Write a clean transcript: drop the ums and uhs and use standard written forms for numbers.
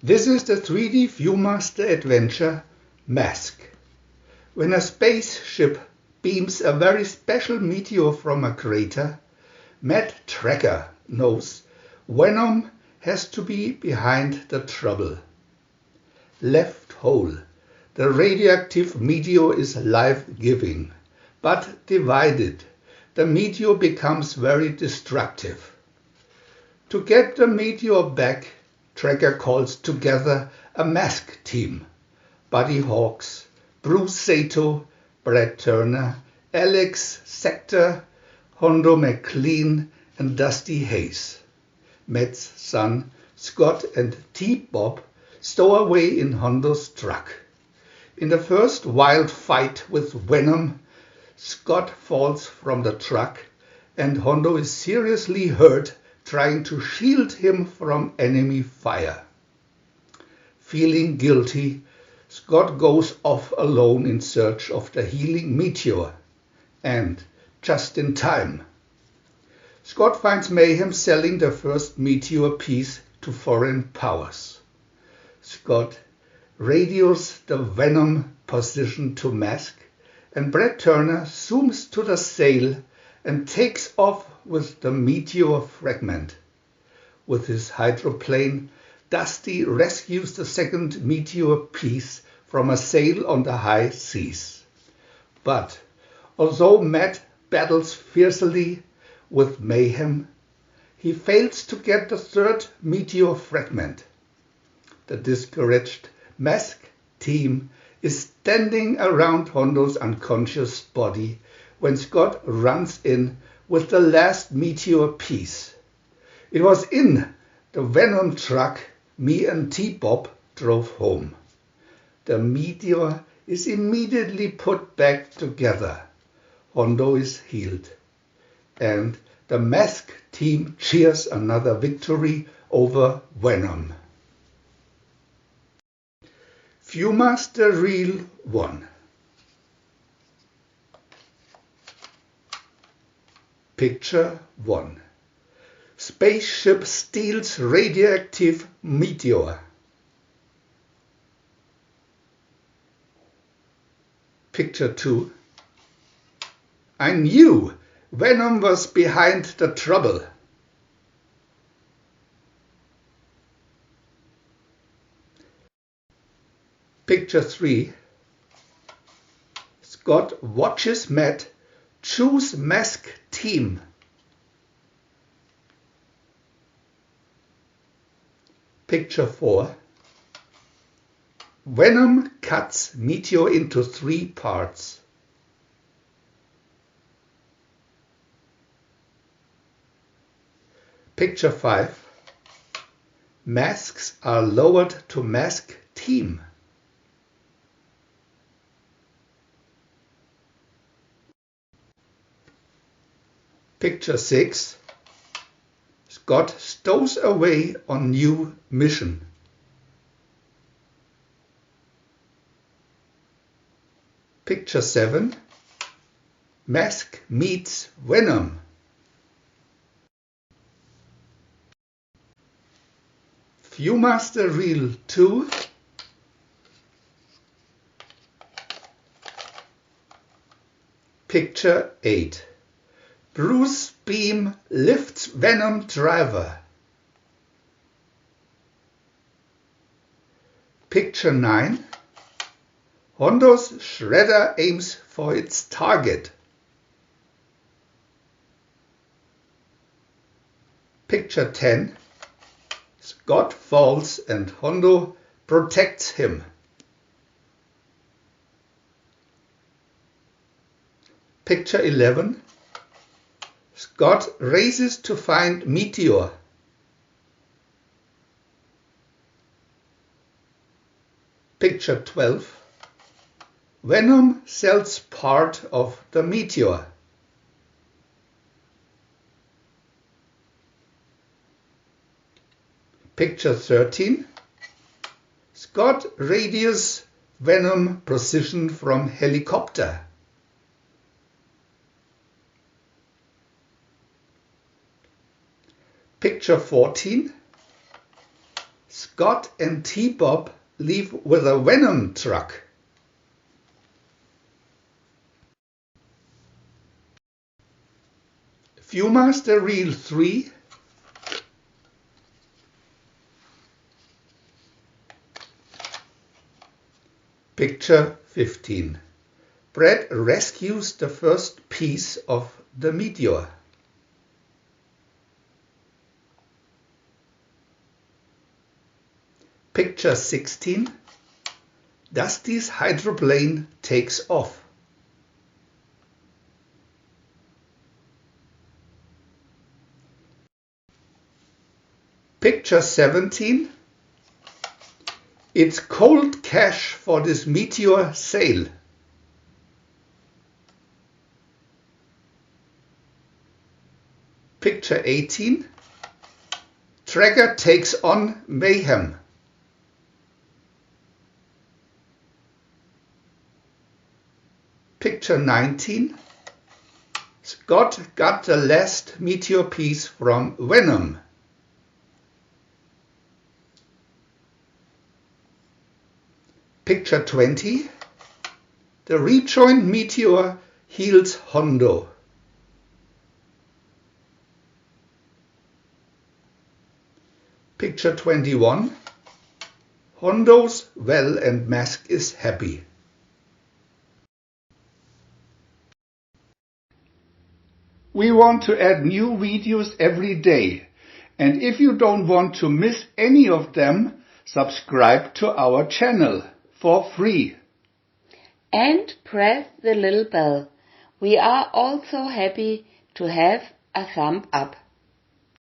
This is the 3D VIEW-MASTER adventure Mask. When a spaceship beams a very special meteor from a crater, Matt Tracker knows Venom has to be behind the trouble. Left whole, the radioactive meteor is life-giving, but divided, the meteor becomes very destructive. To get the meteor back, Tracker calls together a M.A.S.K team. Buddy Hawks, Bruce Sato, Brad Turner, Alex Sector, Hondo McLean and Dusty Hayes. Matt's son, Scott and T-Bob stow away in Hondo's truck. In the first wild fight with Venom, Scott falls from the truck and Hondo is seriously hurt trying to shield him from enemy fire. Feeling guilty, Scott goes off alone in search of the healing meteor. And just in time, Scott finds Mayhem selling the first meteor piece to foreign powers. Scott radios the Venom position to M.A.S.K, and Brad Turner zooms to the sail and takes off with the meteor fragment. With his hydroplane, Dusty rescues the second meteor piece from a sail on the high seas. But although Matt battles fiercely with Mayhem, he fails to get the third meteor fragment. The discouraged M.A.S.K team is standing around Hondo's unconscious body when Scott runs in with the last meteor piece. It was in the Venom truck me and T-Bob drove home. The meteor is immediately put back together. Hondo is healed. And the M.A.S.K team cheers another victory over Venom. VIEW-MASTER Reel 1. Picture 1. Spaceship steals radioactive meteor. Picture 2. I knew Venom was behind the trouble. Picture 3. Scott watches Matt choose M.A.S.K team. Picture 4. Venom cuts meteor into 3 parts. Picture 5. Masks are lowered to M.A.S.K team. Picture 6. Scott stows away on new mission. Picture 7. M.A.S.K meets Venom. VIEW-MASTER Reel 2. Picture 8. Bruce beam lifts Venom driver. Picture 9. Hondo's shredder aims for its target. Picture 10. Scott falls and Hondo protects him. Picture 11. Scott races to find Meteor. Picture 12. Venom sells part of the Meteor. Picture 13. Scott radios Venom position from helicopter. Picture 14. Scott and T-Bob leave with a Venom truck. VIEW-MASTER Reel 3. Picture 15. Brad rescues the first piece of the Meteor. Picture 16. Dusty's hydroplane takes off. Picture 17. It's cold cash for this Meteor sale. Picture 18. Tracker takes on mayhem. Picture 19. Scott got the last Meteor piece from Venom. Picture 20. The rejoined Meteor heals Hondo. Picture 21. Hondo's well and M.A.S.K is happy. We want to add new videos every day, and if you don't want to miss any of them, subscribe to our channel for free. And press the little bell. We are also happy to have a thumb up.